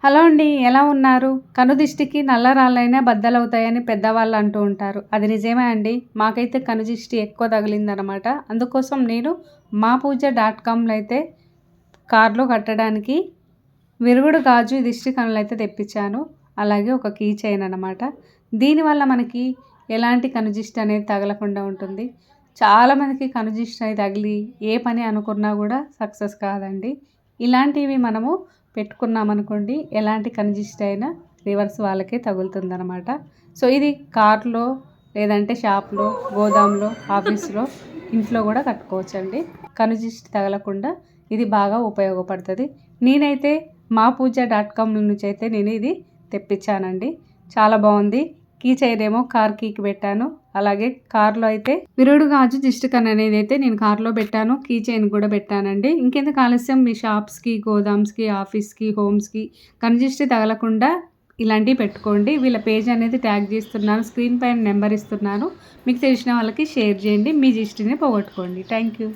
Hello అండి. ఎలా ఉన్నారు? కనుదిష్టికి నల్ల రాళ్ళైనా బద్దలవుతాయని పెద్దవాళ్ళు అంటూ ఉంటారు. అది నిజమే అండి. మాకైతే కనుదిష్టి ఎక్కువ తగిలిందనమాట. అందుకోసం నేను మాపూజ.comలో అయితే కార్‌లో కట్టడానికి విరుగుడు గాజు దిష్టి కనులైతే తెప్పించాను. అలాగే ఒక కీ చైన్ అనమాట. దీనివల్ల మనకి ఎలాంటి కనుదిష్టి అనేది తగలకుండా ఉంటుంది. చాలామందికి కనుదిష్టి అనేది తగిలి ఏ పని అనుకున్నా కూడా సక్సెస్ కాదండి. ఇలాంటివి మనము పెట్టుకున్నామనుకోండి, ఎలాంటి కనుదిష్టి అయినా రివర్స్ వాళ్ళకే తగులుతుందనమాట. సో ఇది కార్‌లో, లేదంటే షాప్‌లో, గోదాంలో, ఆఫీస్‌లో, ఇంట్లో కూడా కట్టుకోవచ్చండి. కనుదిష్టి తగలకుండా ఇది బాగా ఉపయోగపడుతుంది. నేనైతే మాపూజ.com నుంచి అయితే నేను ఇది తెప్పించానండి. చాలా బాగుంది. కీ చైన్ ఏమో కార్ కీకి పెట్టాను. అలాగే కార్‌లో అయితే విరుగుడు గాజు దిష్టి కన్ను అనేది అయితే నేను కార్‌లో పెట్టాను. కీ చైన్ కూడా పెట్టానండి. ఇంకెందుకు ఆలస్యం, మీ షాప్స్‌కి, గోదామ్స్‌కి, ఆఫీస్‌కి, హోమ్స్‌కి కనుదిష్టి తగలకుండా ఇలాంటివి పెట్టుకోండి. వీళ్ళ పేజ్ అనేది ట్యాగ్ చేస్తున్నాను. స్క్రీన్ పైన నెంబర్ ఇస్తున్నాను. మీకు తెలిసిన వాళ్ళకి షేర్ చేయండి. మీ దిష్టిని పోగొట్టుకోండి. Thank you.